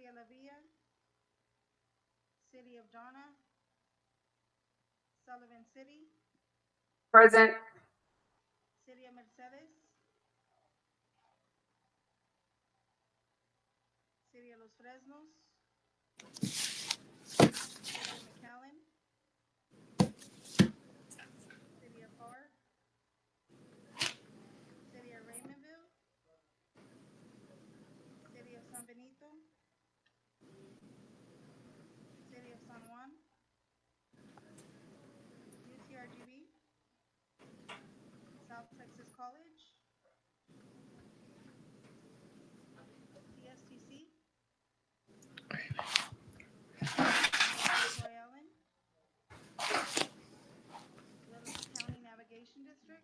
City of La Villa, City of Donna, Sullivan City, Present. City of Mercedes, City of Los Fresnos, City of McAllen, City of FAR, City of Raymondville, City of San Benito, City of San Juan, UTRGV, South Texas College, TSTC, Mr. Troy Allen, Littleton County Navigation District,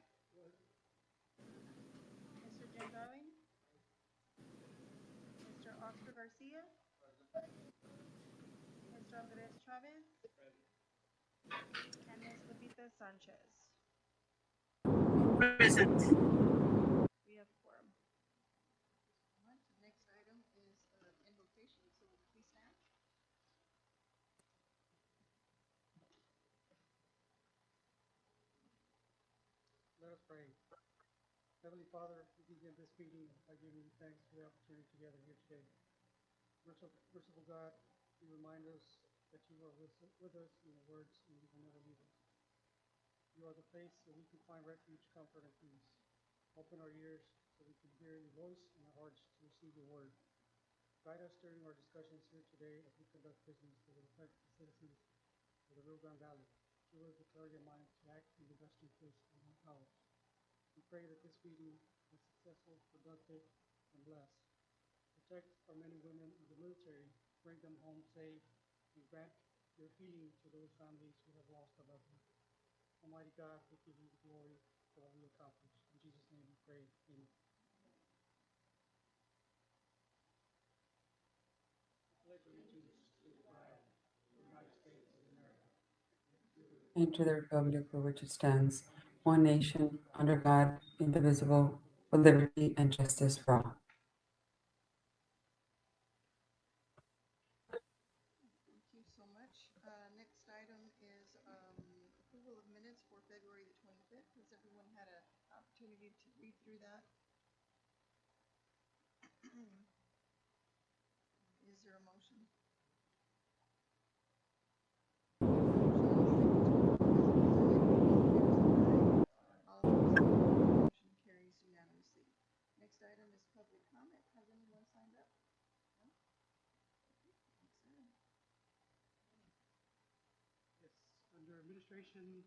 Mr. Jim Darling, Mr. Oscar Garcia, Mr. Andres Chavez, and Ms. Lupita Sanchez. Present. We have quorum. All right, the next item is invocation, so please stand. Let us pray. Heavenly Father, we begin this meeting by giving you thanks for the opportunity together here today. Merciful God, you remind us that you are with us in your words and you will never leave us. You are the place where we can find refuge, comfort, and peace. Open our ears so we can hear your voice and our hearts to receive your word. Guide us during our discussions here today as we conduct business that will affect the citizens of the Rio Grande Valley. Give us the clarity of mind to act in the best interest of our ours. We pray that this meeting is successful, productive, and blessed. Protect our men and women of the military, bring them home safe, and grant your healing to those families who have lost a loved one. Almighty God, we give you the glory for all we accomplish. In Jesus' name we pray. Amen. I pledge allegiance to the flag of the United States of America And to the republic for which it stands, one nation, under God, indivisible, with liberty and justice for all. Thank you so much. Next item is approval of minutes for February the 25th. Has everyone had an opportunity to read through that? Is there a motion? Motion carries unanimously. Next item is public comment. Has anyone signed up? No? Okay, next item. Yes, under administration,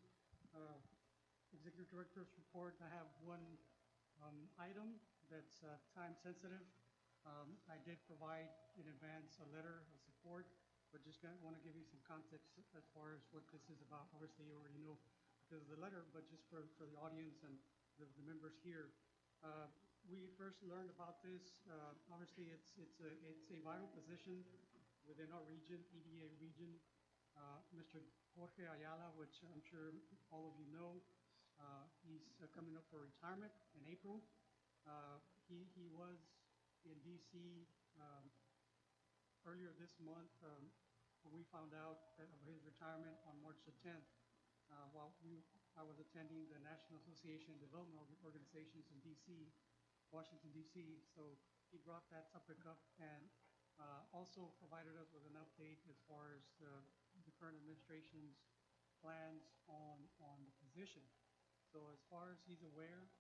executive director's report, I have one item that's time sensitive. I did provide in advance a letter of support, but just want to give you some context as far as what this is about. Obviously, you already know because of the letter, but just for the audience and the members here. We first learned about this. Obviously, it's a vital position within our region, EDA region. Mr. Jorge Ayala, which I'm sure all of you know, he's coming up for retirement in April. He was in DC earlier this month when we found out of his retirement on March the 10th. While I was attending the National Association of Development Organizations in DC, Washington, DC. So he brought that topic up and also provided us with an update as far as the current administration's plans on the position. So as far as he's aware,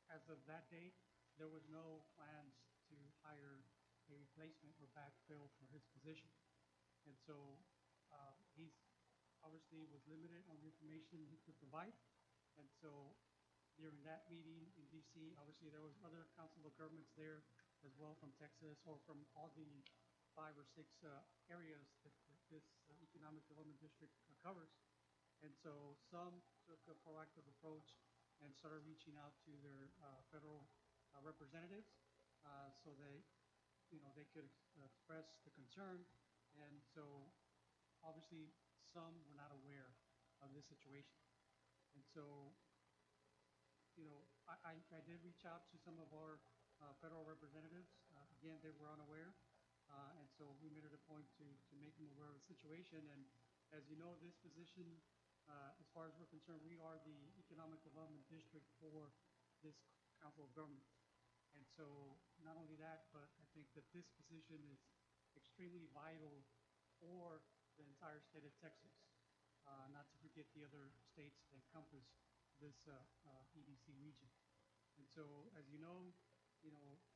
as of that date, there was no plans to hire a replacement or backfill for his position. And so he's obviously was limited on the information he could provide. And so during that meeting in DC, obviously there was other council of governments there as well from Texas or from all the 5 or 6 areas that this economic development district covers. And so some took a proactive approach and started reaching out to their federal representatives so they could express the concern. And so obviously some were not aware of this situation. And so, I did reach out to some of our federal representatives. Again, they were unaware. And so we made it a point to make them aware of the situation. And as you know, this position, as far as we're concerned, we are the economic development district for this council of governments. And so not only that, but I think that this position is extremely vital for the entire state of Texas, not to forget the other states that encompass this EDC region. And so, as you know,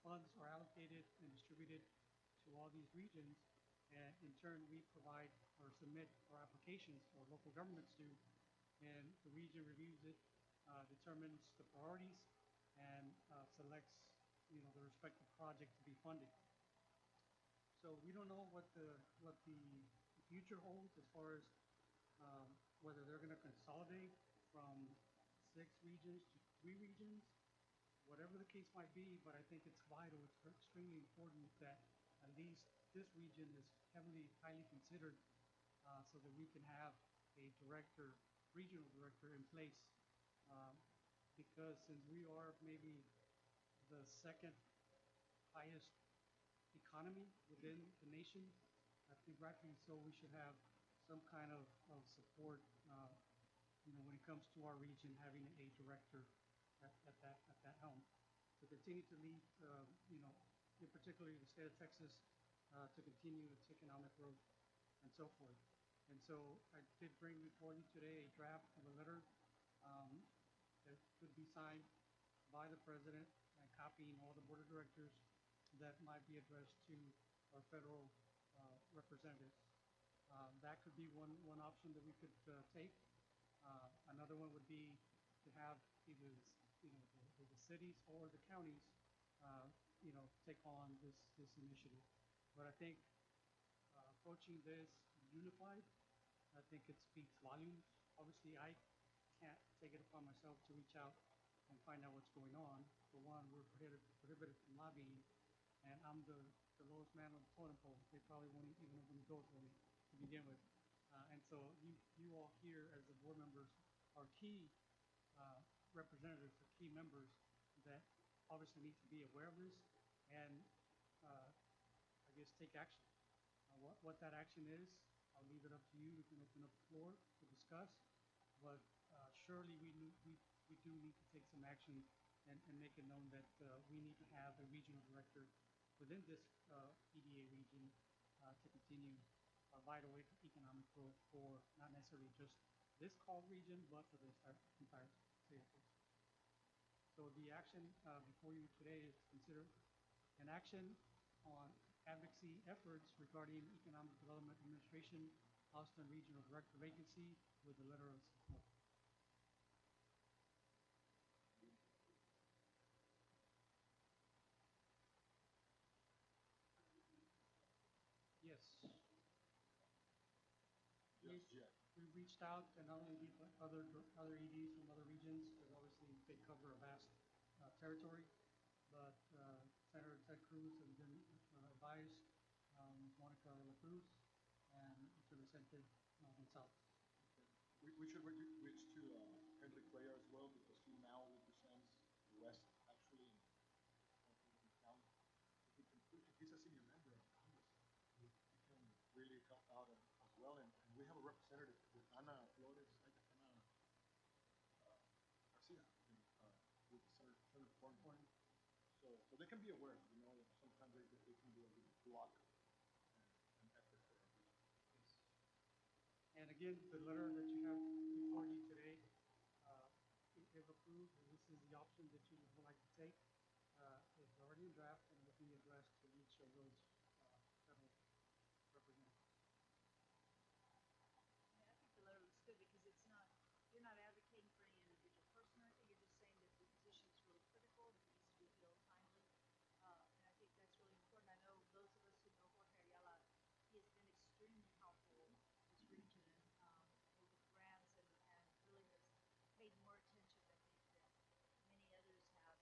funds are allocated and distributed to all these regions, and in turn, we provide or submit our applications, or local governments do, and the region reviews it, determines the priorities, and selects, the respective project to be funded. So we don't know what the future holds as far as whether they're going to consolidate from 6 regions to 3 regions, whatever the case might be. But I think it's vital, it's extremely important that at least this region is highly considered, so that we can have a director, regional director in place. Um, because since we are maybe the second highest economy within the nation, I think rightfully so, we should have some kind of support, when it comes to our region having a director at that helm to continue to lead, in particularly the state of Texas, to continue its economic growth and so forth. And so I did bring before you today a draft of a letter, um, that could be signed by the president and copying all the board of directors that might be addressed to our federal representatives. That could be one option that we could take. Another one would be to have either the cities or the counties, take on this initiative. But I think approaching this unified, I think it speaks volumes. Obviously, I can't take it upon myself to reach out and find out what's going on. For one, we're prohibited from lobbying, and I'm the lowest man on the totem pole. They probably won't even open the door for me to begin with. And so you all here as the board members are key representatives, or key members that obviously need to be aware of this and, I guess, take action. What that action is, I'll leave it up to you. We can open up the floor to discuss, but surely we do need to take some action and make it known that we need to have a regional director within this EDA region to continue our vital economic growth for not necessarily just this called region, but for the entire state of Texas. So the action before you today is to consider an action on advocacy efforts regarding Economic Development Administration Austin Regional Director vacancy with a letter of support. Yes. Yes, Jack. We reached out, and not only we, but other EDs from other regions, because obviously they cover a vast territory. But Senator Ted Cruz has been advised, Monica La Cruz, and Mr. Vicente Gonzalez. Okay. We should reach to Henry Cuellar as well, because he now represents the West, actually, in town. If he can, if he's a senior member of Congress, he can really help out as well. And we have a representative with Ana Flores, Ana Garcia, with Senator Cornyn. Important. So they can be aware, sometimes they can be a little block and effort for our region. Yes. And again, the letter that you have before you today, if approved, and this is the option that you would like to take, is already in draft and will be addressed to each of those federal representatives. I mean, I think the letter looks good because you're not advocating for any individual person or anything. You're just saying that the position is really critical, that it needs to be filled timely. And I think that's really important. I know those of us who know Jorge Ayala, he has been extremely helpful to this region, with grants, and really has paid more attention, I think, than many others have.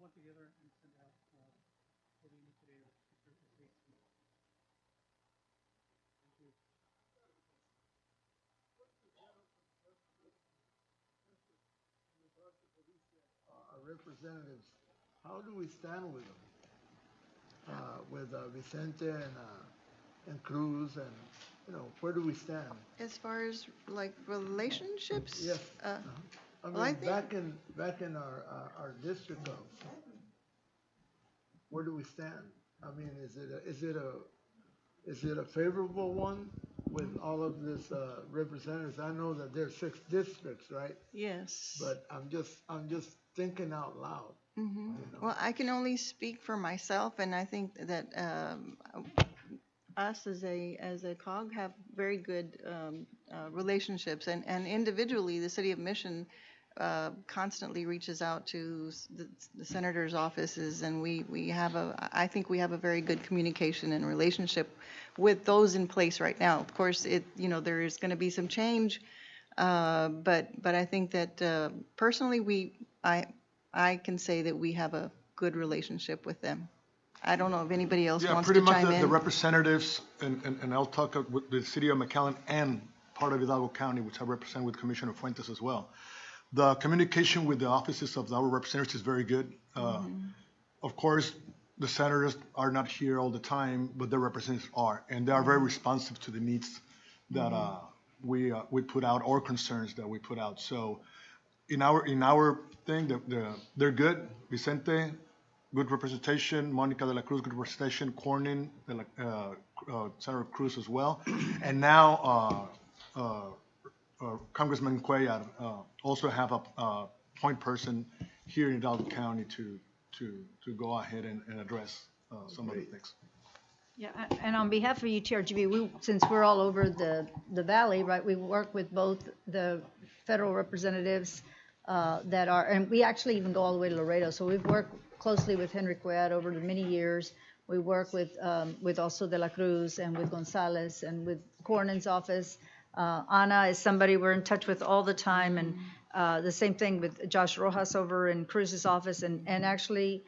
one together and send out what you need today. Thank you. Our representatives, how do we stand with them? With Vicente and Cruz and, where do we stand? As far as like relationships? Yes. I Well, I mean, think- back in our district, where do we stand? I mean, is it a favorable one with all of this representatives? I know that there's 6 districts, right? Yes. But I'm just thinking out loud. Well, I can only speak for myself, and I think that us as a COG have very good relationships, and individually, the city of Mission constantly reaches out to the senator's offices, and I think we have a very good communication and relationship with those in place right now. Of course, there is going to be some change, but I think that personally, I can say that we have a good relationship with them. I don't know if anybody else Yeah, wants pretty to much chime in. the representatives, and I'll talk with the city of McAllen and part of Hidalgo County, which I represent with Commissioner Fuentes as well. The communication with the offices of our representatives is very good. Of course, the senators are not here all the time, but the representatives are, and they are very responsive to the needs that we put out, or concerns that we put out. So in our thing, they're good. Vicente, good representation. Monica de la Cruz, good representation. Cornyn, Senator Cruz as well. And now Congressman Cuellar also have a point person here in Hidalgo County to go ahead and address some of the things. Yeah, and on behalf of UTRGV, since we're all over the valley, right, we work with both the federal representatives and we actually even go all the way to Laredo. So we've worked closely with Henry Cuellar over the many years. We work with also De La Cruz and with Gonzalez and with Cornyn's office. Ana is somebody we're in touch with all the time, and the same thing with Josh Rojas over in Cruz's office, and actually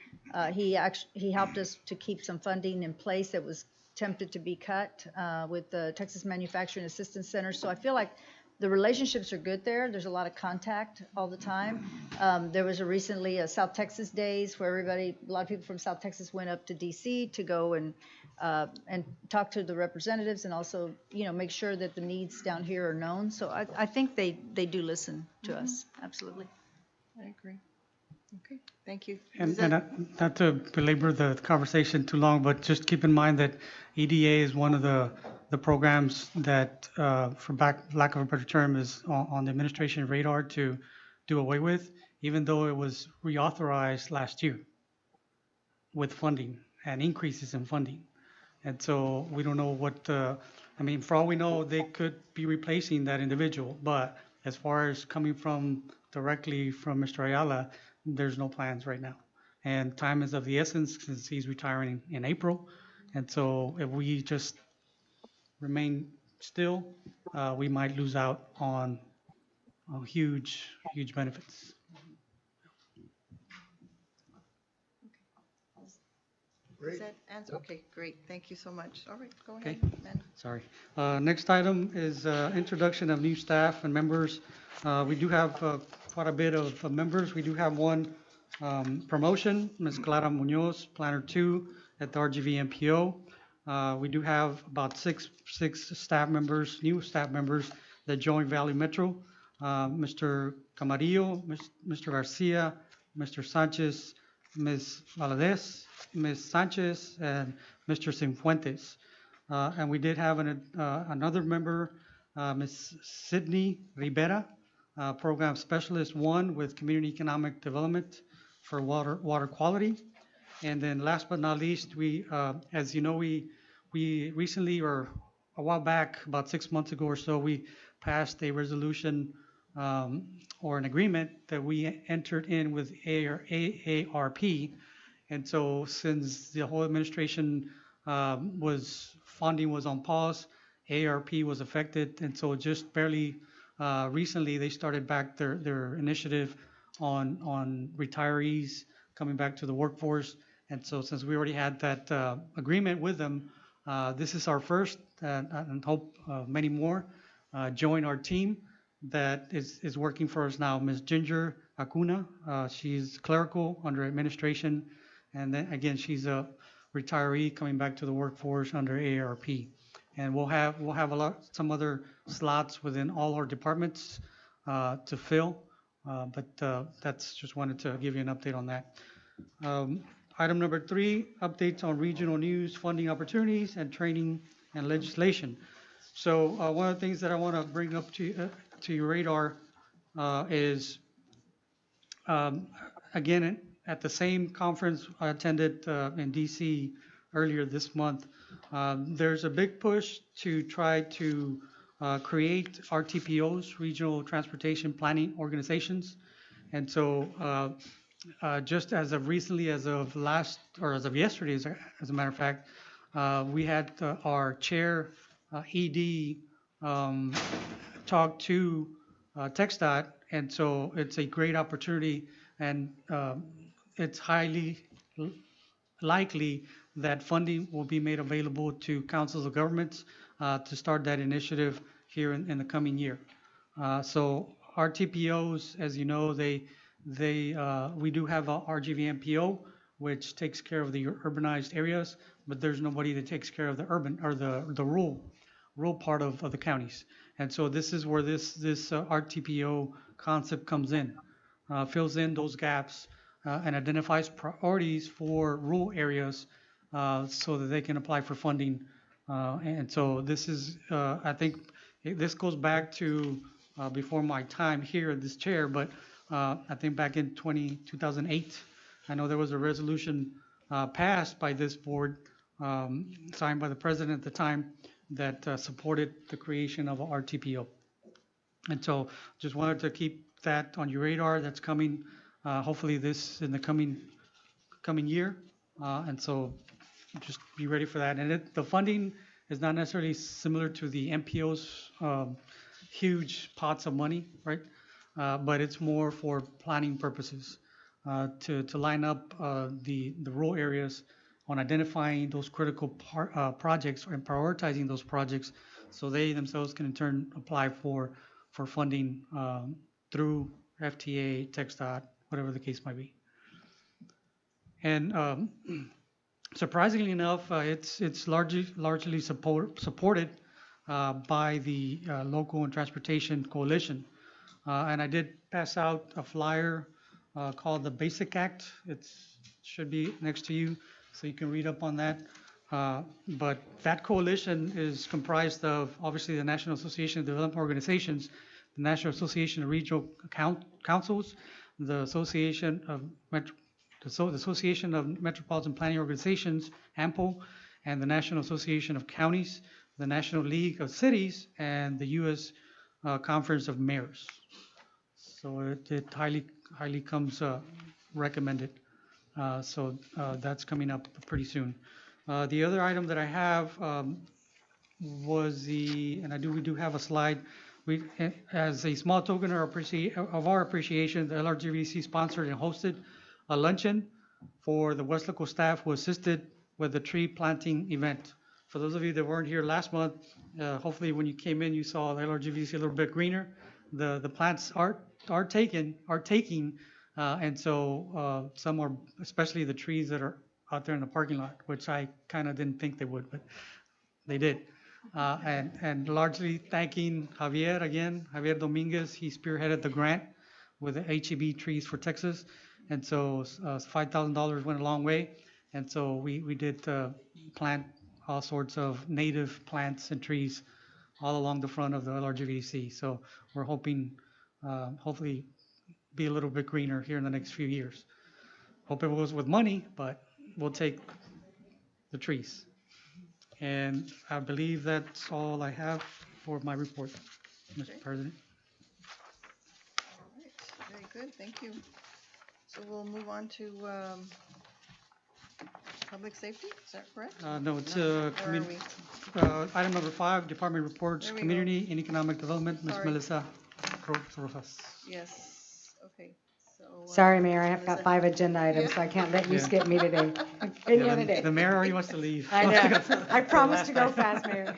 he helped us to keep some funding in place that was tempted to be cut with the Texas Manufacturing Assistance Center. So I feel like the relationships are good there. There's a lot of contact all the time. There was recently a South Texas Days where a lot of people from South Texas went up to DC to go and talk to the representatives, and also, make sure that the needs down here are known. So I think they do listen to us. Absolutely. I agree. Okay, thank you. And not to belabor the conversation too long, but just keep in mind that EDA is one of the programs that, for lack of a better term, is on the administration radar to do away with, even though it was reauthorized last year with funding and increases in funding. And so we don't know for all we know, they could be replacing that individual, but as far as coming directly from Mr. Ayala, there's no plans right now. And time is of the essence since he's retiring in April. And so if we just remain still, we might lose out on huge benefits. Does that answer? Okay, great. Thank you so much. All right, go Okay. ahead, man. Sorry. Next item is introduction of new staff and members. We do have quite a bit of members. We do have one promotion, Ms. Clara Munoz, Planner 2 at the RGV MPO. We do have about six staff members, new staff members that joined Valley Metro. Mr. Camarillo, Mr. Garcia, Mr. Sanchez, Ms. Valadez, Ms. Sanchez, and Mr. Cifuentes. And we did have another member, Ms. Sydney Rivera, Program Specialist 1 with Community Economic Development for water quality. And then last but not least, we, as you know, we recently, or a while back, about 6 months ago or so, we passed a resolution or an agreement that we entered in with AARP. And so since the whole administration funding was on pause, AARP was affected. And so just barely recently, they started back their initiative on retirees coming back to the workforce. And so since we already had that agreement with them, this is our first, and hope many more join our team that is working for us now. Ms. Ginger Acuna, she's clerical under administration, and then again, she's a retiree coming back to the workforce under AARP. And we'll have some other slots within all our departments to fill, but that's just wanted to give you an update on that. Item number 3, updates on regional news, funding opportunities, and training and legislation. So one of the things that I want to bring up to your radar is, again, at the same conference I attended in DC earlier this month, there's a big push to try to create RTPOs, regional transportation planning organizations. And so just as of recently, as of yesterday, as a matter of fact, we had our chair, ED, talk to TxDOT, and so it's a great opportunity, and it's highly likely that funding will be made available to councils of governments to start that initiative here in the coming year. So RTPOs, as you know, we do have a RGVMPO, which takes care of the urbanized areas, but there's nobody that takes care of the urban or the rural part of the counties. And so this is where this RTPO concept comes in, fills in those gaps and identifies priorities for rural areas so that they can apply for funding. And so this is, I think, this goes back to before my time here in this chair, but I think back in 2008, I know there was a resolution passed by this board, signed by the president at the time, that supported the creation of a RTPO. And so just wanted to keep that on your radar. That's coming, hopefully this in the coming year. And so just be ready for that. And the funding is not necessarily similar to the MPO's huge pots of money, right? But it's more for planning purposes, to line up the rural areas on identifying those critical projects and prioritizing those projects, so they themselves can in turn apply for funding through FTA, TxDOT, whatever the case might be. And surprisingly enough, it's largely supported by the Local and Transportation Coalition. And I did pass out a flyer called the Basic Act. It should be next to you, so you can read up on that. But that coalition is comprised of, obviously, the National Association of Development Organizations, the National Association of Regional Councils, the Association of Metropolitan Planning Organizations, AMPO, and the National Association of Counties, the National League of Cities, and the U.S. Conference of Mayors. So it highly comes recommended. So that's coming up pretty soon. The other item that I have was and we do have a slide. We, as a small token of our appreciation, the LRGVDC sponsored and hosted a luncheon for the West Local staff who assisted with the tree planting event. For those of you that weren't here last month, hopefully when you came in, you saw the LRGVDC a little bit greener. The plants are taking, and so some are, especially the trees that are out there in the parking lot, which I kind of didn't think they would, but they did. And largely thanking Javier Dominguez. He spearheaded the grant with the HEB Trees for Texas, and so $5,000 went a long way. And so we did plant all sorts of native plants and trees all along the front of the LRGVDC. So we're hoping, hopefully, be a little bit greener here in the next few years. Hope it goes with money, but we'll take the trees. And I believe that's all I have for my report, Mr. President. All right, very good, thank you. So we'll move on to public safety, is that correct? No, it's Where are we? item number 5, department reports, There we community and economic development, Ms. Sorry. Melissa Rojas. Yes, okay, Sorry, Mayor, I have got 5 agenda items, so I can't let you Yeah. skip me today. Any Yeah, other day. the mayor already wants to leave. I Wants to know. go to I the promised to last go item. fast, Mayor.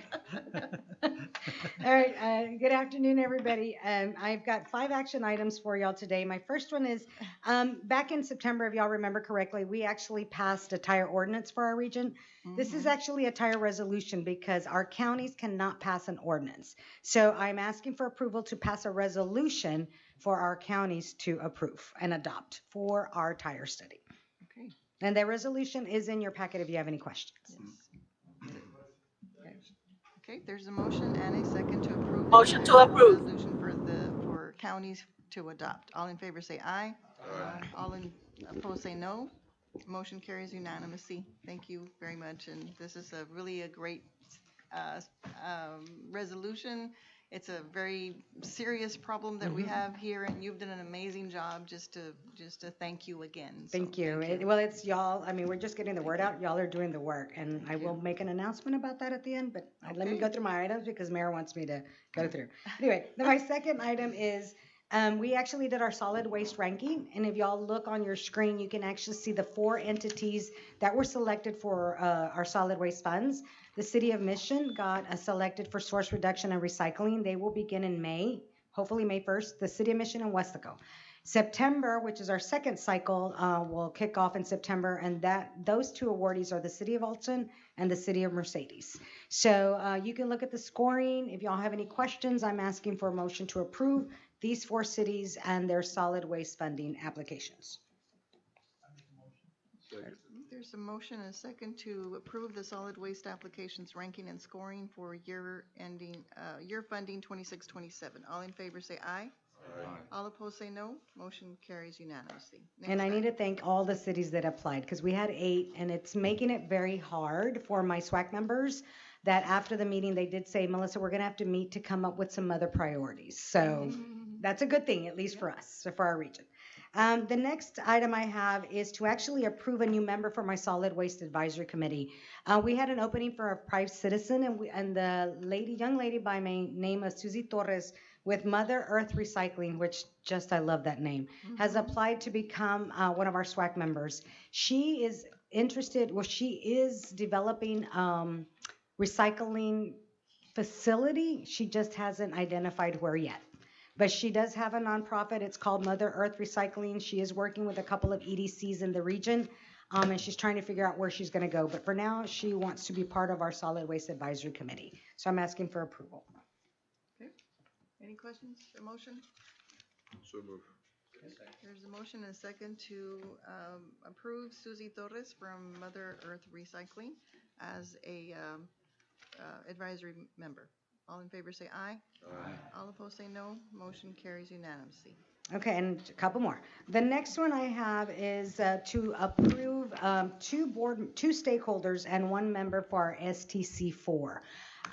All right, good afternoon, everybody. I've got 5 action items for y'all today. My first one is, back in September, if y'all remember correctly, we actually passed a tire ordinance for our region. This is actually a tire resolution because our counties cannot pass an ordinance. So I'm asking for approval to pass a resolution for our counties to approve and adopt for our tire study. Okay. And the resolution is in your packet if you have any questions. Okay, there's a motion and a second to approve. Motion to approve. Resolution for counties to adopt. All in favor say aye. Aye. All in opposed say no. Motion carries unanimously. Thank you very much. And this is really a great resolution. It's a very serious problem that we have here, and you've done an amazing job. Just to thank you again. Thank So, you. Well, it's y'all. I mean, we're just getting the word out. Y'all are doing the work, and I will make an announcement about that at the end. But let me go through my items because Mayor wants me to go through. Anyway, my second item is we actually did our solid waste ranking, and if y'all look on your screen, you can actually see the 4 entities that were selected for our solid waste funds. The City of Mission got selected for source reduction and recycling. They will begin in May, hopefully May 1st. The City of Mission and Westaco. September, which is our second cycle, will kick off in September, and those 2 awardees are the City of Alton and the City of Mercedes. So you can look at the scoring. If y'all have any questions, I'm asking for a motion to approve these 4 cities and their solid waste funding applications. There's a motion and a second to approve the solid waste applications ranking and scoring for year funding 26-27. All in favor say aye. Aye. All opposed say no. Motion carries unanimously. And I need to thank all the cities that applied because we had 8, and it's making it very hard for my SWAC members that after the meeting they did say, Melissa, we're going to have to meet to come up with some other priorities. So that's a good thing, at least for us, so for our region. The next item I have is to actually approve a new member for my Solid Waste Advisory Committee. We had an opening for a private citizen, and the young lady by name of Susie Torres with Mother Earth Recycling, which I love that name, has applied to become one of our SWAC members. She is interested, she is developing recycling facility. She just hasn't identified where yet. But she does have a nonprofit. It's called Mother Earth Recycling. She is working with a couple of EDCs in the region, and she's trying to figure out where she's going to go. But for now, she wants to be part of our Solid Waste Advisory Committee. So I'm asking for approval. Okay. Any questions or motion? So move. There's a motion and a second to approve Susie Torres from Mother Earth Recycling as a advisory member. All in favor say aye. Aye. All opposed say no. Motion carries unanimously. Okay, and a couple more. The next one I have is to approve 2 stakeholders and 1 member for our STC4.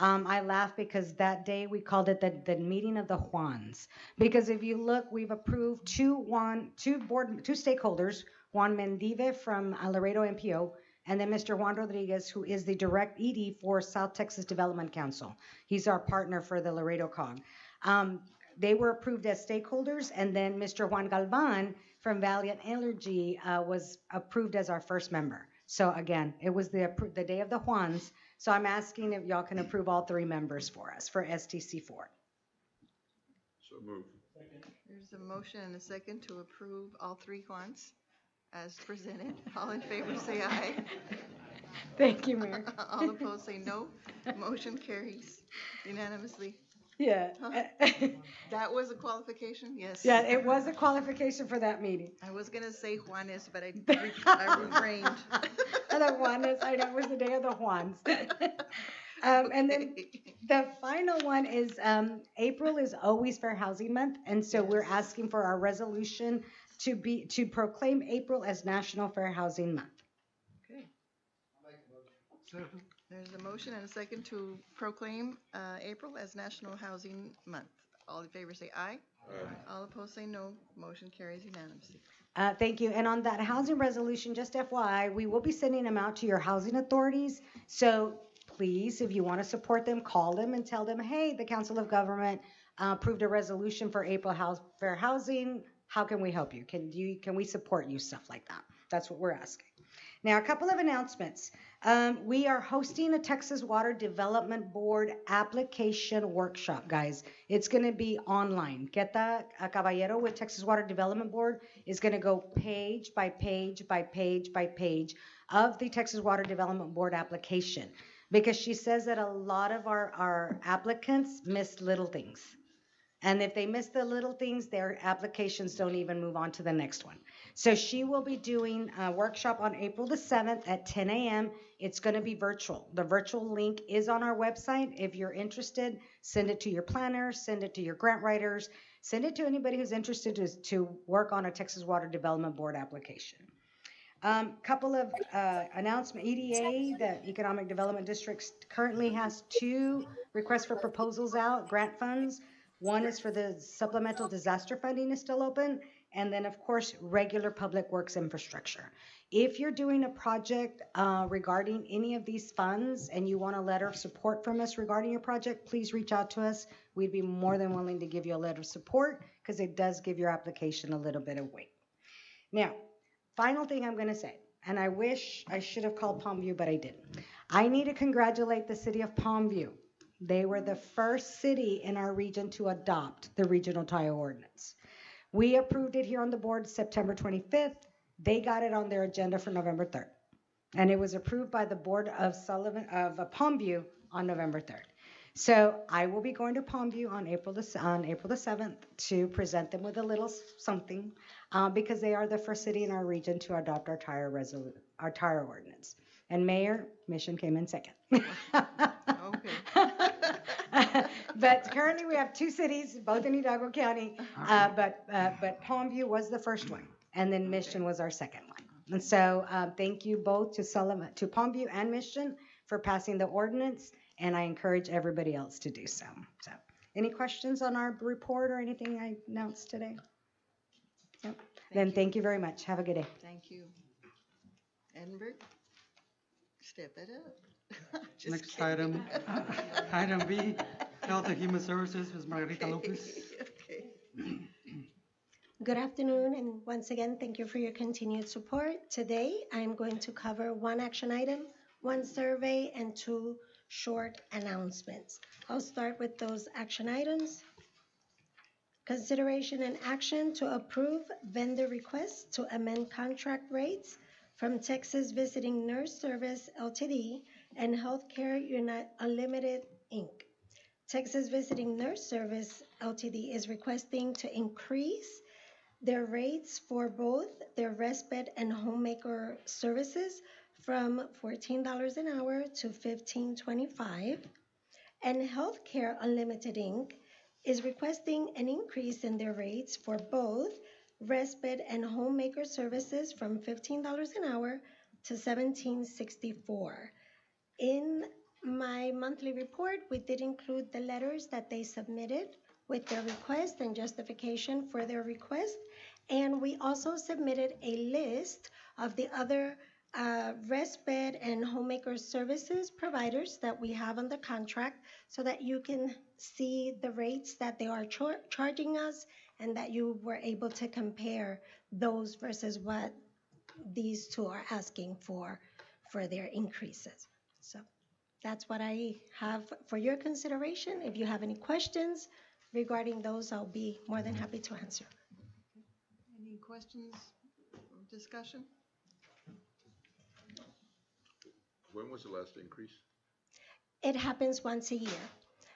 I laugh because that day we called it the meeting of the Juans. Because if you look, we've approved 2 stakeholders, Juan Mendive from Laredo MPO, and then Mr. Juan Rodriguez, who is the direct ED for South Texas Development Council. He's our partner for the Laredo COG. They were approved as stakeholders, and then Mr. Juan Galvan from Valiant Energy was approved as our first member. So again, it was the day of the Juans. So I'm asking if y'all can approve all 3 members for us for STC4. So move. There's a motion and a second to approve all 3 Juans as presented. All in favor say aye. Thank you, Mayor. All opposed say no. Motion carries unanimously. Yeah. That was a qualification? Yes. Yeah, it was a qualification for that meeting. I was going to say Juanes, but I refrained. The Juanes, I know, it was the day of the Juans. And then the final one is April is always Fair Housing Month, and so we're asking for our resolution to proclaim April as National Fair Housing Month. Okay. There's a motion and a second to proclaim April as National Housing Month. All in favor say aye. Aye. All opposed say no. Motion carries unanimously. Thank you. And on that housing resolution, just FYI, we will be sending them out to your housing authorities. So please, if you want to support them, call them and tell them, hey, the Council of Government approved a resolution for April Fair Housing How can we help you? Can we support you? Stuff like that. That's what we're asking. Now, a couple of announcements. We are hosting a Texas Water Development Board application workshop, guys. It's going to be online. Queta Caballero with Texas Water Development Board is going to go page by page by page by page of the Texas Water Development Board application, because she says that a lot of our applicants miss little things. And if they miss the little things, their applications don't even move on to the next one. So she will be doing a workshop on April the 7th at 10 a.m. It's going to be virtual. The virtual link is on our website. If you're interested, send it to your planner, send it to your grant writers, send it to anybody who's interested to work on a Texas Water Development Board application. Couple of announcement. EDA, the Economic Development District, currently has 2 requests for proposals out, grant funds. One is for the supplemental disaster funding is still open. And then, of course, regular public works infrastructure. If you're doing a project regarding any of these funds and you want a letter of support from us regarding your project, please reach out to us. We'd be more than willing to give you a letter of support because it does give your application a little bit of weight. Now, final thing I'm going to say, and I wish I should have called Palmview, but I didn't. I need to congratulate the city of Palmview. They were the first city in our region to adopt the regional tile ordinance. We approved it here on the board September 25th. They got it on their agenda for November 3rd. And it was approved by the board of Palmview on November 3rd. So I will be going to Palmview on April the 7th to present them with a little something because they are the first city in our region to adopt our tire ordinance. And Mayor, Mission came in second. Okay. But currently we have 2 cities, both in Hidalgo County, but Palmview was the first one, and then Mission was our second one. And so thank you both to Palmview and Mission for passing the ordinance, and I encourage everybody else to do so. So, any questions on our report or anything I announced today? No? Then thank you very much. Have a good day. Thank you. Edinburgh, step it up. Just Next kidding. item B, Health and Human Services, Ms. Margarita Lopez. Okay. Good afternoon, and once again, thank you for your continued support. Today, I'm going to cover 1 action item, 1 survey, and 2 short announcements. I'll start with those action items. Consideration and action to approve vendor requests to amend contract rates from Texas Visiting Nurse Service Ltd. and Healthcare Unlimited Inc. Texas Visiting Nurse Service Ltd. is requesting to increase their rates for both their respite and homemaker services from $14 an hour to $15.25, and Healthcare Unlimited Inc. is requesting an increase in their rates for both respite and homemaker services from $15 an hour to $17.64. In my monthly report, we did include the letters that they submitted with their request and justification for their request, and we also submitted a list of the other respite and homemaker services providers that we have on the contract so that you can see the rates that they are charging us and that you were able to compare those versus what these 2 are asking for their increases. So that's what I have for your consideration. If you have any questions regarding those, I'll be more than happy to answer. Any questions or discussion? When was the last increase? It happens once a year.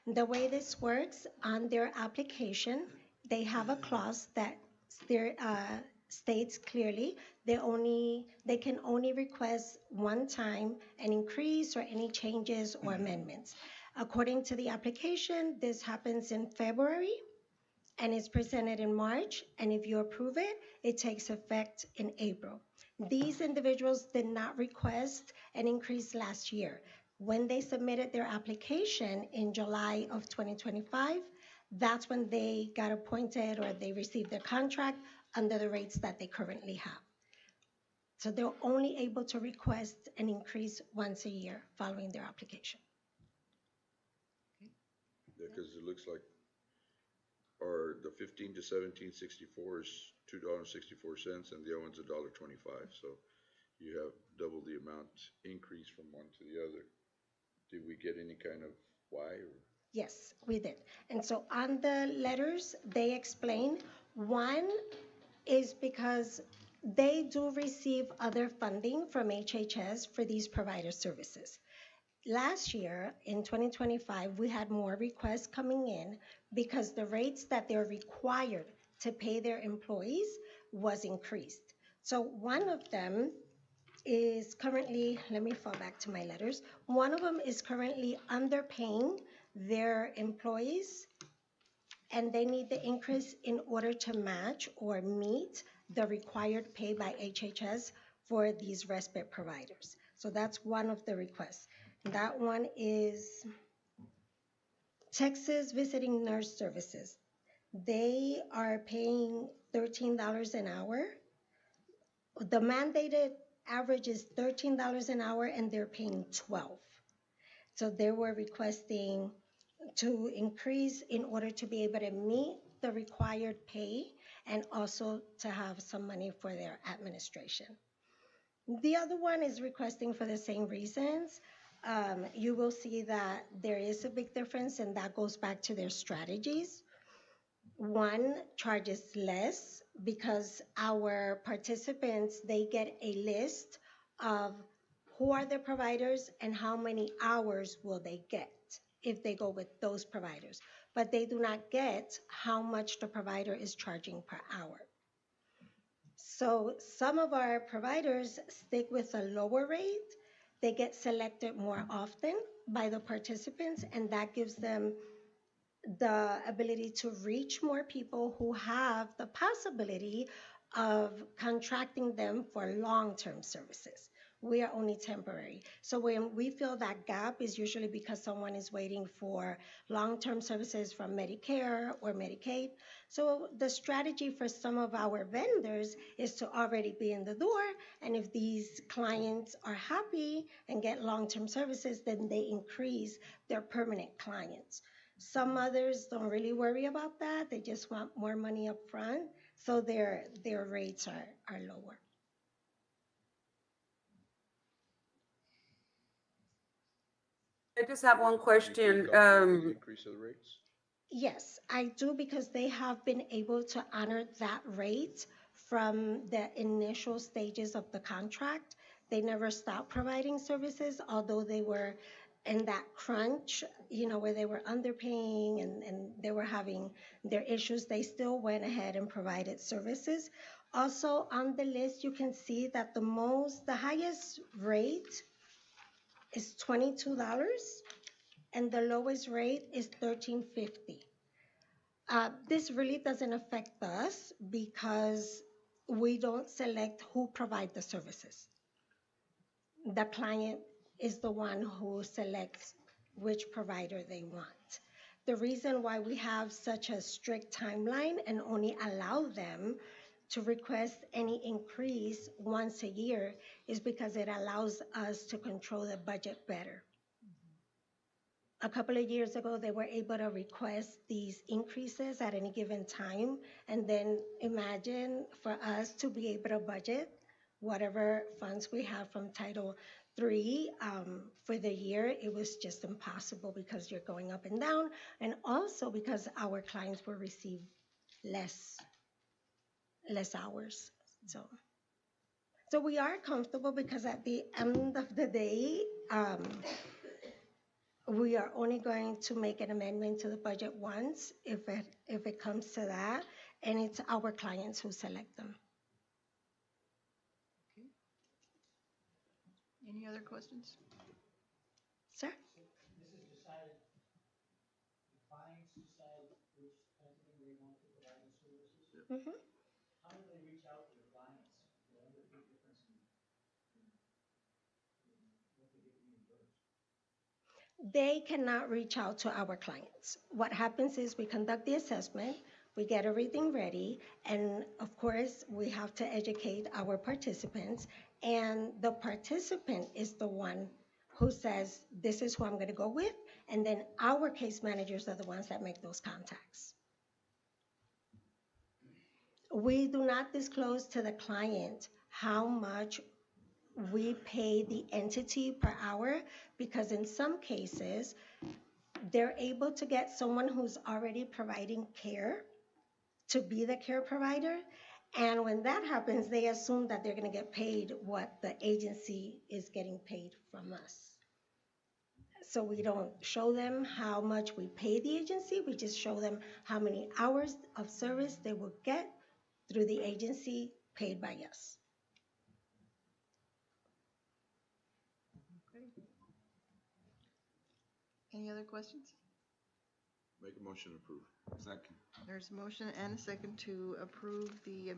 The way this works, on their application, they have a clause that states clearly they can only request one time an increase or any changes or amendments. According to the application, this happens in February and is presented in March, and if you approve it, it takes effect in April. These individuals did not request an increase last year. When they submitted their application in July of 2025, that's when they got appointed or they received their contract under the rates that they currently have. So they're only able to request an increase once a year following their application. Yeah, because it looks like are the 15 to 1764 is $2.64, and the other one's $1.25. So you have double the amount increase from one to the other. Did we get any kind of why or? Yes, we did. And so on the letters, they explain one is because they do receive other funding from HHS for these provider services. Last year, in 2025, we had more requests coming in because the rates that they're required to pay their employees was increased. So one of them is currently, let me fall back to my letters. One of them is currently underpaying their employees, and they need the increase in order to match or meet the required pay by HHS for these respite providers. So that's one of the requests. That one is Texas Visiting Nurse Services. They are paying $13 an hour. The mandated average is $13 an hour, and they're paying 12. So they were requesting to increase in order to be able to meet the required pay and also to have some money for their administration. The other one is requesting for the same reasons. You will see that there is a big difference, and that goes back to their strategies. One charges less because our participants, they get a list of who are the providers and how many hours will they get if they go with those providers. But they do not get how much the provider is charging per hour. So some of our providers stick with a lower rate. They get selected more often by the participants, and that gives them the ability to reach more people who have the possibility of contracting them for long-term services. We are only temporary. So when we feel that gap is usually because someone is waiting for long-term services from Medicare or Medicaid. So the strategy for some of our vendors is to already be in the door, and if these clients are happy and get long-term services, then they increase their permanent clients. Some others don't really worry about that. They just want more money up front, so their rates are lower. I just have one Do you feel question. comfortable with the increase of the rates? Yes, I do, because they have been able to honor that rate from the initial stages of the contract. They never stopped providing services, although they were in that crunch, where they were underpaying and they were having their issues. They still went ahead and provided services. Also on the list, you can see that the highest rate is $22, and the lowest rate is $13.50. This really doesn't affect us because we don't select who provide the services. The client is the one who selects which provider they want. The reason why we have such a strict timeline and only allow them to request any increase once a year is because it allows us to control the budget better. A couple of years ago, they were able to request these increases at any given time. And then imagine for us to be able to budget whatever funds we have from Title III for the year, it was just impossible because you're going up and down. And also because our clients will receive less hours. So we are comfortable because at the end of the day, we are only going to make an amendment to the budget once if it comes to that, and it's our clients who select them. Okay. Any other questions? Sir? This is decided, the clients decide which entity they want to provide the services. Mm-hmm. How do they reach out to the clients? What are the big difference in what they get reimbursed? They cannot reach out to our clients. What happens is we conduct the assessment, we get everything ready, and of course, we have to educate our participants, and the participant is the one who says, this is who I'm going to go with, and then our case managers are the ones that make those contacts. We do not disclose to the client how much we pay the entity per hour because in some cases, they're able to get someone who's already providing care to be the care provider. And when that happens, they assume that they're going to get paid what the agency is getting paid from us. So we don't show them how much we pay the agency. We just show them how many hours of service they will get through the agency paid by us. Okay. Any other questions? Make a motion to approve. Second. There's a motion and a second to approve the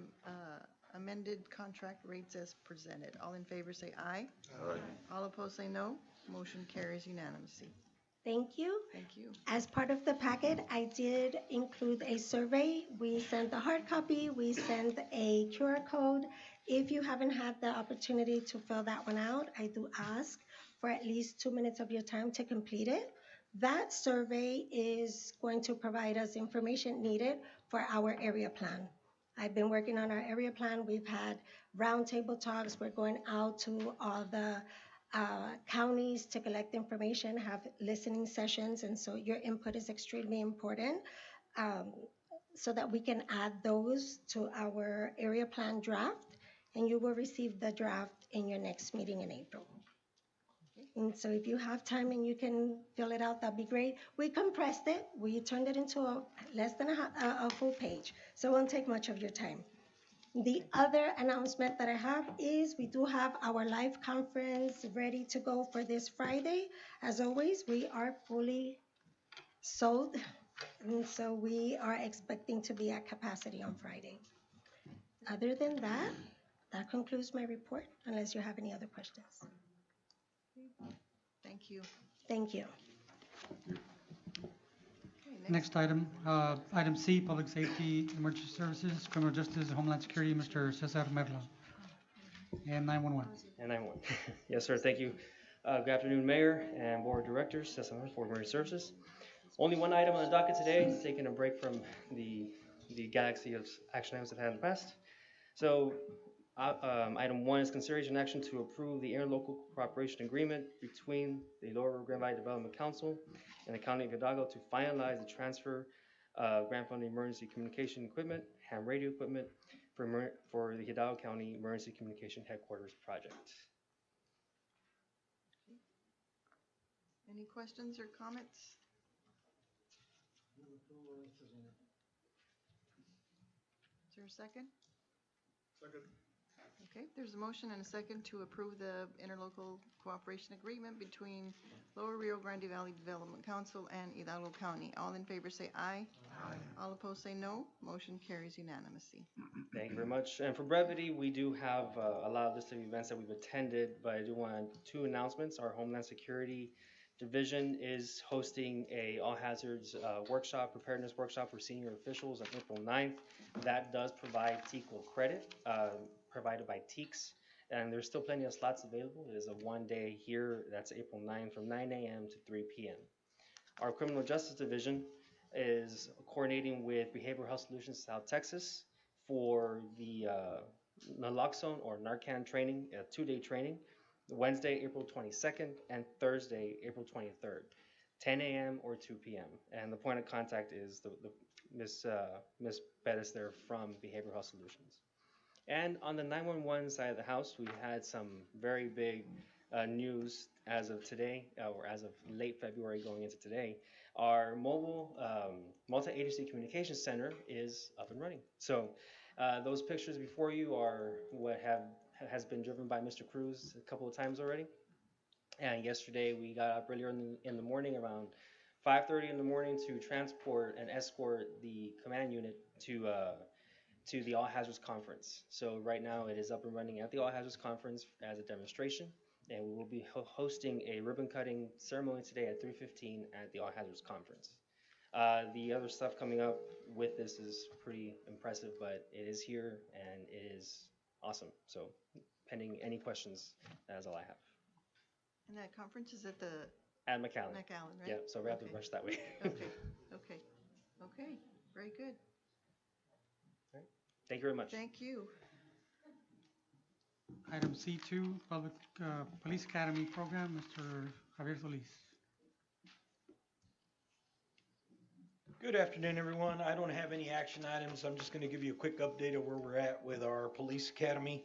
amended contract rates as presented. All in favor say aye. Aye. All opposed say no. Motion carries unanimously. Thank you. Thank you. As part of the packet, I did include a survey. We sent the hard copy, we sent a QR code. If you haven't had the opportunity to fill that one out, I do ask for at least 2 minutes of your time to complete it. That survey is going to provide us information needed for our area plan. I've been working on our area plan. We've had roundtable talks. We're going out to all the counties to collect information, have listening sessions, and so your input is extremely important so that we can add those to our area plan draft, and you will receive the draft in your next meeting in April. And so if you have time and you can fill it out, that'd be great. We compressed it. We turned it into less than a full page, so it won't take much of your time. The other announcement that I have is we do have our live conference ready to go for this Friday. As always, we are fully sold, and so we are expecting to be at capacity on Friday. Other than that, that concludes my report, unless you have any other questions. Thank you. Thank you. Okay, Next item, item C, Public Safety, Emergency Services, Criminal Justice, Homeland Security, Mr. Cesar Merlo. And 911. And 911. Yes, sir, thank you. Good afternoon, Mayor and Board of Directors, Cesar Merlo for Emergency Services. Only one item on the docket today, taking a break from the galaxy of action items I've had in the past. So, item 1 is consideration action to approve the interlocal cooperation agreement between the Lower Grand Valley Development Council and the County of Hidalgo to finalize the transfer of grant funded emergency communication equipment, ham radio equipment for the Hidalgo County Emergency Communication Headquarters project. Any questions or comments? Is there a second? Second. Okay, there's a motion and a second to approve the interlocal cooperation agreement between Lower Rio Grande Valley Development Council and Hidalgo County. All in favor say aye. Aye. All opposed say no. Motion carries unanimously. Thank you very much. And for brevity, we do have a lot of list of events that we've attended, but I do want 2 announcements. Our Homeland Security Division is hosting a all hazards workshop, preparedness workshop for senior officials on April 9th. That does provide TEQA credit, provided by TEEX, and there's still plenty of slots available. It is a 1-day here, that's April 9th from 9 a.m. to 3 p.m. Our Criminal Justice Division is coordinating with Behavioral Health Solutions South Texas for the naloxone or Narcan training, a 2-day training, Wednesday, April 22nd, and Thursday, April 23rd, 10 a.m. or 2 p.m. And the point of contact is the Miss Bettis there from Behavioral Health Solutions. And on the 911 side of the house, we had some very big news as of today, or as of late February going into today. Our mobile multi-agency communication center is up and running. So those pictures before you are what has been driven by Mr. Cruz a couple of times already. And yesterday we got up earlier in the morning, around 5:30 in the morning, to transport and escort the command unit to the All Hazards Conference. So right now it is up and running at the All Hazards Conference as a demonstration, and we will be hosting a ribbon cutting ceremony today at 3:15 at the All Hazards Conference. The other stuff coming up with this is pretty impressive, but it is here and it is awesome. So pending any questions, that's all I have. And that conference is at At McAllen. McAllen, right? Yeah, so we have to rush that way. Okay, okay, okay, very good. Thank you very much. Thank you. Item C2, Public Police Academy Program, Mr. Javier Solis. Good afternoon, everyone. I don't have any action items. I'm just going to give you a quick update of where we're at with our police academy.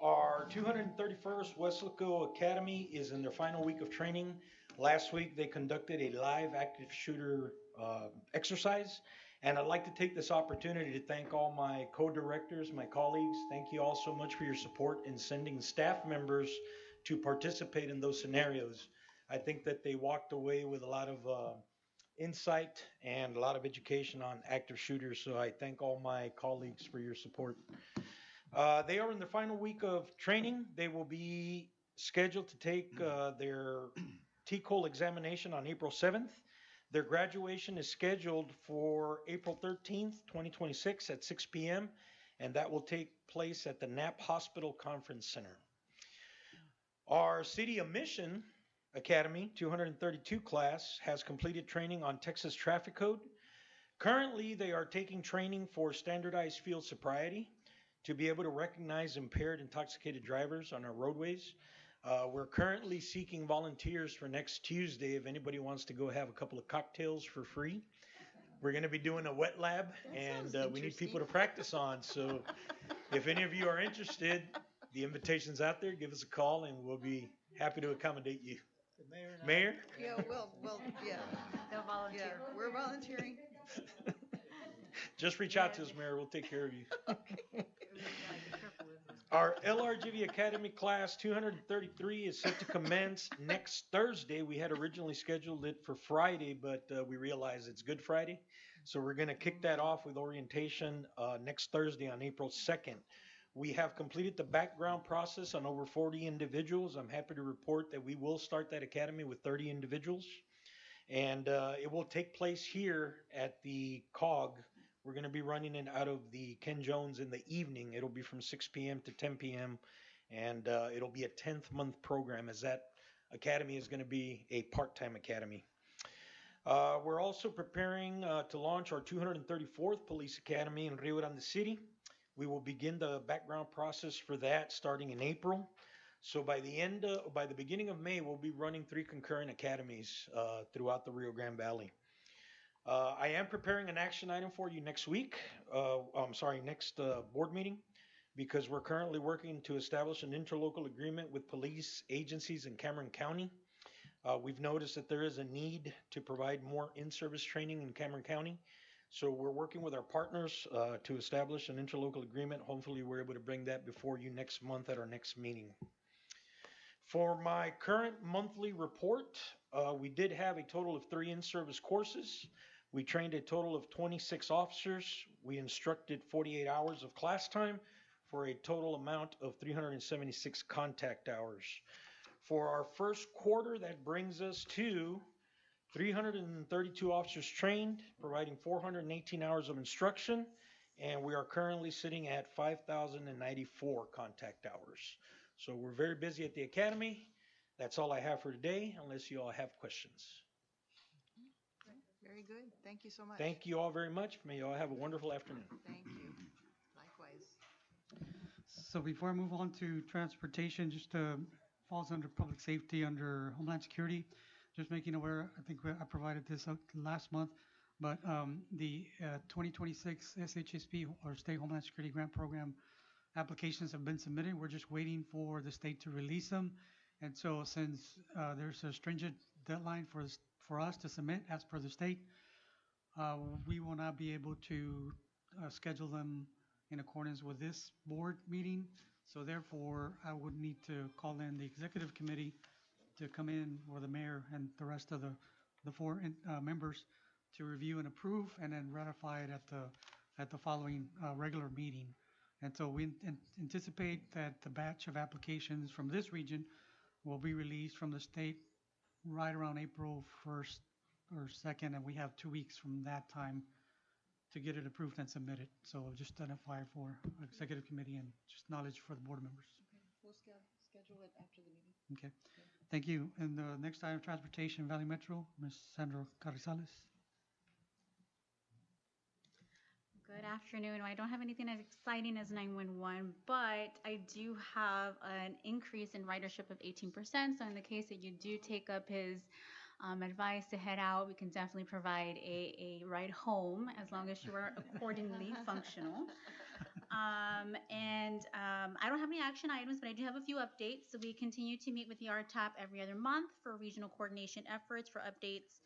Our 231st Westlaco Academy is in their final week of training. Last week, they conducted a live active shooter exercise. And I'd like to take this opportunity to thank all my co-directors, my colleagues. Thank you all so much for your support in sending staff members to participate in those scenarios. I think that they walked away with a lot of insight and a lot of education on active shooters. So I thank all my colleagues for your support. They are in the final week of training. They will be scheduled to take their TCOL examination on April 7th. Their graduation is scheduled for April 13th, 2026 at 6 p.m. and that will take place at the Knapp Hospital Conference Center. Our City of Mission Academy 232 class has completed training on Texas Traffic Code. Currently, they are taking training for standardized field sobriety to be able to recognize impaired intoxicated drivers on our roadways. We're currently seeking volunteers for next Tuesday if anybody wants to go have a couple of cocktails for free. We're going to be doing a wet lab, and we need people to practice on. So if any of you are interested, the invitation's out there. Give us a call, and we'll be happy to accommodate you. Mayor? Yeah, well, yeah. They'll volunteer. Yeah, we're volunteering. Just reach out to us, Mayor. We'll take care of you. Our LRGV Academy class 233 is set to commence next Thursday. We had originally scheduled it for Friday, but we realized it's Good Friday. So we're going to kick that off with orientation next Thursday on April 2nd. We have completed the background process on over 40 individuals. I'm happy to report that we will start that academy with 30 individuals. And it will take place here at the COG. We're going to be running it out of the Ken Jones in the evening. It'll be from 6 p.m. to 10 p.m. And it'll be a 10th month program, as that academy is going to be a part-time academy. We're also preparing to launch our 234th Police Academy in Rio Grande City. We will begin the background process for that starting in April. So by the beginning of May, we'll be running 3 concurrent academies throughout the Rio Grande Valley. I am preparing an action item for you next week. Next board meeting, because we're currently working to establish an interlocal agreement with police agencies in Cameron County. We've noticed that there is a need to provide more in-service training in Cameron County. So we're working with our partners to establish an interlocal agreement. Hopefully we're able to bring that before you next month at our next meeting. For my current monthly report, we did have a total of 3 in-service courses. We trained a total of 26 officers. We instructed 48 hours of class time for a total amount of 376 contact hours. For our first quarter, that brings us to 332 officers trained, providing 418 hours of instruction, and we are currently sitting at 5,094 contact hours. So we're very busy at the academy. That's all I have for today, unless you all have questions. Very good. Thank you so much. Thank you all very much. May you all have a wonderful afternoon. Thank you. Likewise. So before I move on to transportation, just falls under public safety, under Homeland Security. Just making aware, I think I provided this last month, but the 2026 SHSP or State Homeland Security Grant Program applications have been submitted. We're just waiting for the state to release them. And so since there's a stringent deadline for us to submit as per the state, we will not be able to schedule them in accordance with this board meeting. So therefore, I would need to call in the executive committee to come in, or the mayor and the rest of the 4 members, to review and approve, and then ratify it at the following regular meeting. And so we anticipate that the batch of applications from this region will be released from the state right around April 1st or 2nd, and we have 2 weeks from that time to get it approved and submitted. So just identify for executive committee and just knowledge for the board members. Okay, we'll schedule it after the meeting. Okay, thank you. And the next item, transportation, Valley Metro, Ms. Sandra Carrizales. Good afternoon. I don't have anything as exciting as 911, but I do have an increase in ridership of 18%. So in the case that you do take up his advice to head out, we can definitely provide a ride home as long as you are accordingly functional. I don't have any action items, but I do have a few updates. So we continue to meet with the RTAP every other month for regional coordination efforts for updates,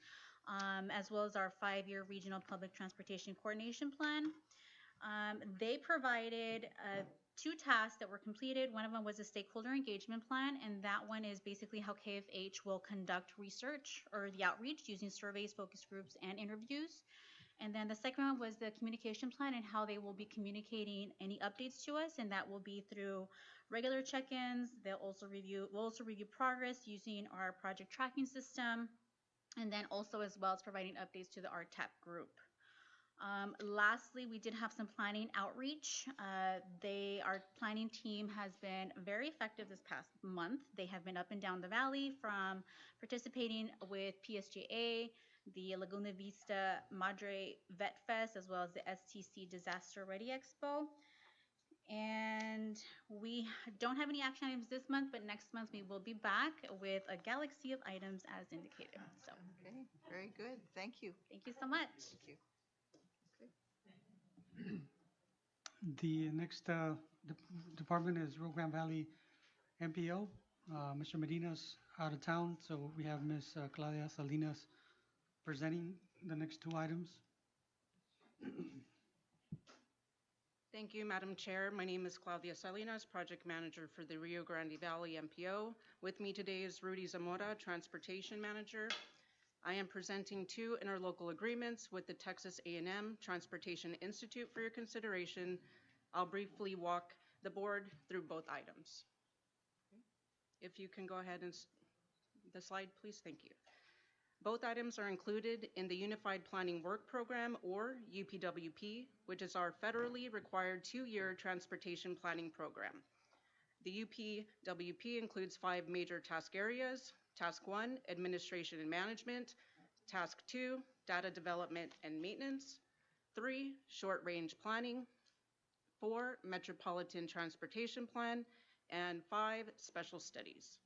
as well as our 5-year regional public transportation coordination plan. They provided 2 tasks that were completed. One of them was a stakeholder engagement plan, and that one is basically how KFH will conduct research or the outreach using surveys, focus groups, and interviews. And then the second one was the communication plan and how they will be communicating any updates to us, and that will be through regular check-ins. We'll also review progress using our project tracking system, and then also as well as providing updates to the RTAP group. Lastly, we did have some planning outreach. Our planning team has been very effective this past month. They have been up and down the valley from participating with PSJA, the Laguna Vista Madre Vet Fest, as well as the STC Disaster Ready Expo. And we don't have any action items this month, but next month we will be back with a galaxy of items as indicated. So, Okay, very good. Thank you. thank you so much. Thank you. The next department is Rio Grande Valley MPO. Mr. Medina's out of town, so we have Ms. Claudia Salinas presenting the next 2 items. Thank you, Madam Chair. My name is Claudia Salinas, Project Manager for the Rio Grande Valley MPO. With me today is Rudy Zamora, Transportation Manager. I am presenting 2 interlocal agreements with the Texas A&M Transportation Institute for your consideration. I'll briefly walk the board through both items. If you can go ahead and the slide, please. Thank you. Both items are included in the Unified Planning Work Program, or UPWP, which is our federally required 2-year transportation planning program. The UPWP includes 5 major task areas. Task 1, administration and management. Task 2, data development and maintenance. 3, short-range planning. 4, metropolitan transportation plan. And 5, special studies.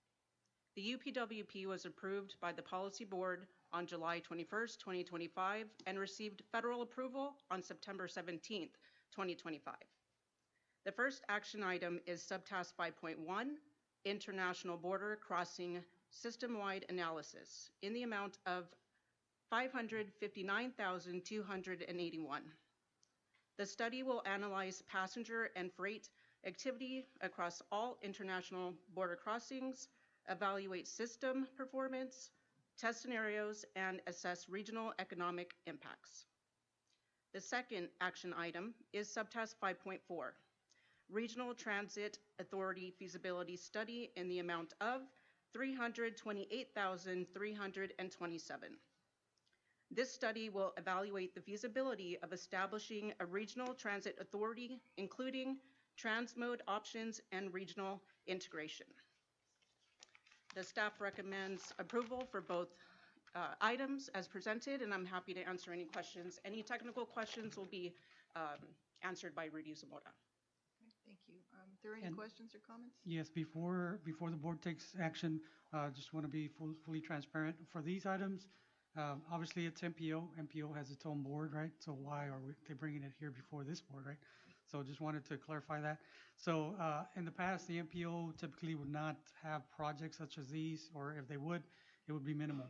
The UPWP was approved by the Policy Board on July 21st, 2025, and received federal approval on September 17th, 2025. The first action item is Subtask 5.1, International Border Crossing System-Wide Analysis, in the amount of $559,281. The study will analyze passenger and freight activity across all international border crossings, evaluate system performance, test scenarios, and assess regional economic impacts. The second action item is Subtask 5.4, Regional Transit Authority Feasibility Study, in the amount of $328,327. This study will evaluate the feasibility of establishing a regional transit authority, including transmode options and regional integration. The staff recommends approval for both items as presented, and I'm happy to answer any questions. Any technical questions will be answered by Rudy Zamora. Okay, thank you. Are there any questions or comments? Yes, before the board takes action, just want to be fully transparent for these items. Obviously, it's MPO. MPO has its own board, right? So why are they bringing it here before this board, right? So just wanted to clarify that. So in the past, the MPO typically would not have projects such as these, or if they would, it would be minimal.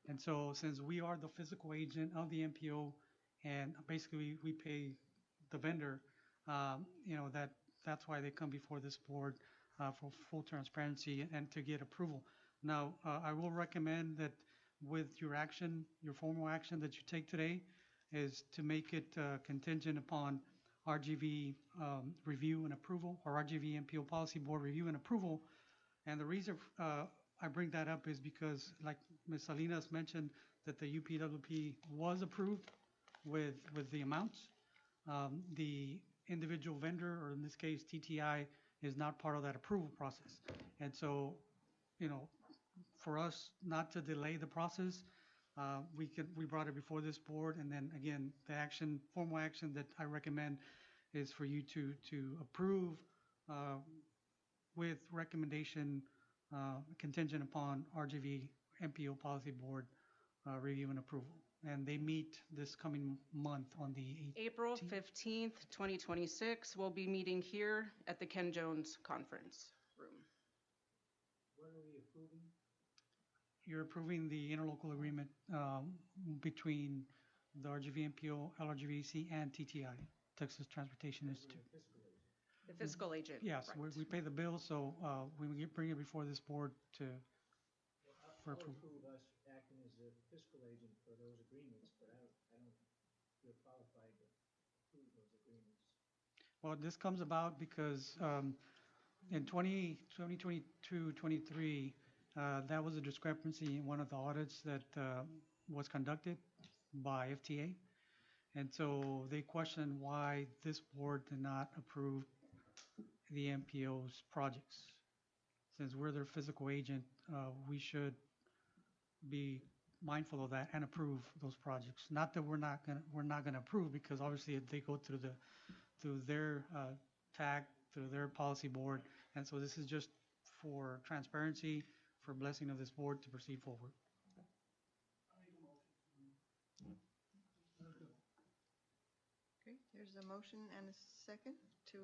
And so since we are the physical agent of the MPO, and basically we pay the vendor, that's why they come before this board for full transparency and to get approval. Now, I will recommend that with your action, your formal action that you take today, is to make it contingent upon RGV review and approval, or RGV MPO Policy Board review and approval. And the reason I bring that up is because, like Ms. Salinas mentioned, that the UPWP was approved with the amounts. The individual vendor, or in this case TTI, is not part of that approval process. And so, for us not to delay the process, We brought it before this board, and then again, the action, formal action that I recommend is for you to approve uh, with recommendation contingent upon RGV MPO Policy Board review and approval. And they meet this coming month on the April 18th. 15th, 2026, we'll be meeting here at the Ken Jones Conference Room. You're approving the interlocal agreement between the RGV MPO, LRGVDC, and TTI, Texas Transportation Institute. The fiscal agent. Yes, right. we pay the bill, so we will bring it before this board for I'll approval. approve us acting as the fiscal agent for those agreements, but I don't feel qualified to approve those agreements. Well, this comes about because in 2022, 23, that was a discrepancy in one of the audits that was conducted by FTA. And so they questioned why this board did not approve the MPO's projects. Since we're their physical agent, we should be mindful of that and approve those projects. Not that we're not gonna approve, because obviously they go through their TAC, through their policy board. And so this is just for transparency, for blessing of this board to proceed forward. Okay, there's a motion and a second to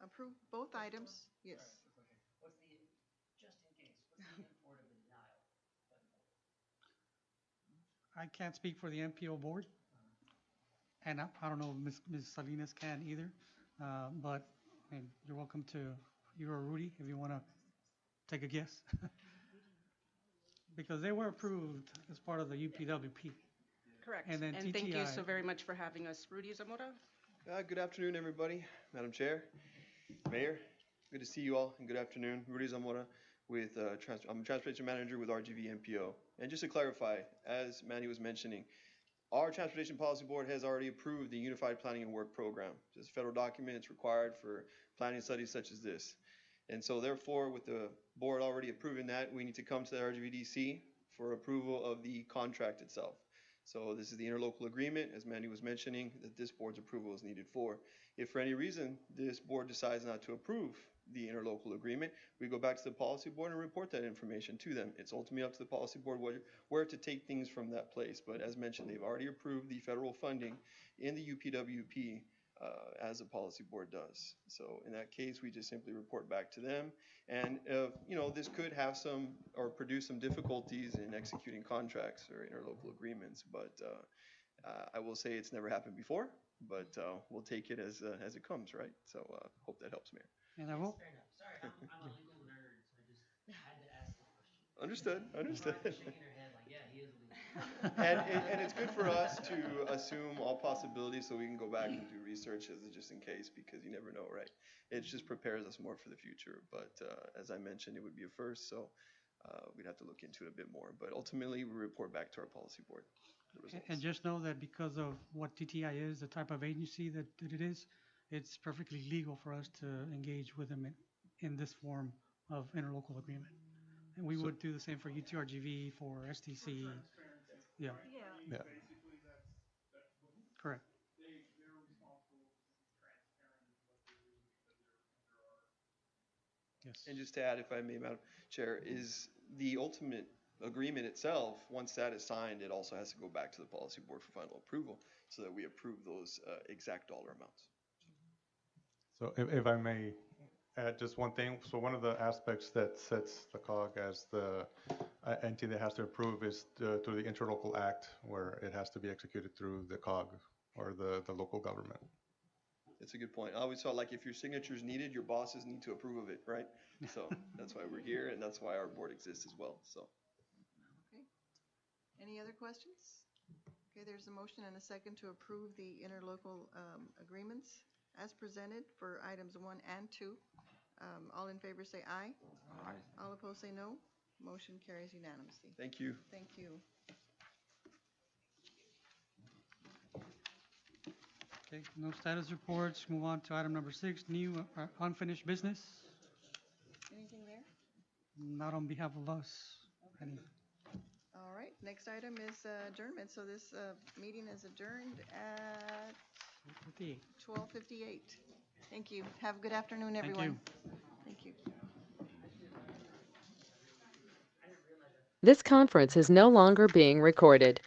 approve both items. Yes. What's the, just in case, what's the import of the denial? I can't speak for the MPO board, and I don't know if Ms. Salinas can either, but and you're welcome to, you or Rudy, if you want to take a guess. Because they were approved as part of the UPWP. Correct. And then thank you TTI. so very much for having us. Rudy Zamora? Good afternoon, everybody. Madam Chair, Mayor, good to see you all, and good afternoon. Rudy Zamora with, I'm a transportation manager with RGV MPO. And just to clarify, as Manny was mentioning, our Transportation Policy Board has already approved the Unified Planning and Work Program. It's a federal document. It's required for planning studies such as this. And so therefore, with the board already approving that, we need to come to the LRGVDC for approval of the contract itself. So this is the interlocal agreement, as Mandy was mentioning, that this board's approval is needed for. If for any reason this board decides not to approve the interlocal agreement, we go back to the policy board and report that information to them. It's ultimately up to the policy board where to take things from that place. But as mentioned, they've already approved the federal funding in the UPWP as the policy board does. So in that case, we just simply report back to them. And, you know, this could have some or produce some difficulties in executing contracts or interlocal agreements, but I will say it's never happened before, but we'll take it as it comes, right? So hope that helps, Mayor. And I will. Fair enough. Sorry, I'm a legal nerd, so I just had to ask the question. Understood, understood. Shaking her head like, yeah, he is legal. And it's good for us to assume all possibilities so we can go back and do research just in case, because you never know, right? It just prepares us more for the future. But as I mentioned, it would be a first, so we'd have to look into it a bit more. But ultimately, we report back to our policy board the results. And just know that because of what TTI is, the type of agency that it is, it's perfectly legal for us to engage with them in this form of interlocal agreement. And we would do the same for UTRGV, for STC. Yeah. Yeah. Basically, that's what Correct. they're responsible to be transparent in what they're doing because they're under our. Yes. And just to add, if I may, Madam Chair, is the ultimate agreement itself, once that is signed, it also has to go back to the policy board for final approval so that we approve those exact dollar amounts. So if I may add just one thing, so one of the aspects that sets the COG as the entity that has to approve is through the interlocal act, where it has to be executed through the COG or the local government. That's a good point. I always felt like if your signature is needed, your bosses need to approve of it, right? So that's why we're here, and that's why our board exists as well. So. Okay. Any other questions? Okay, there's a motion and a second to approve the interlocal agreements as presented for items 1 and 2. All in favor say aye. Aye. All opposed say no. Motion carries unanimously. Thank you. Thank you. Okay, no status reports. Move on to item number 6, new unfinished business. Anything there? Not on behalf of us. Any? All right, next item is adjournment. So this meeting is adjourned at 12:58. Thank you. Have a good afternoon, everyone. Thank you. This conference is no longer being recorded.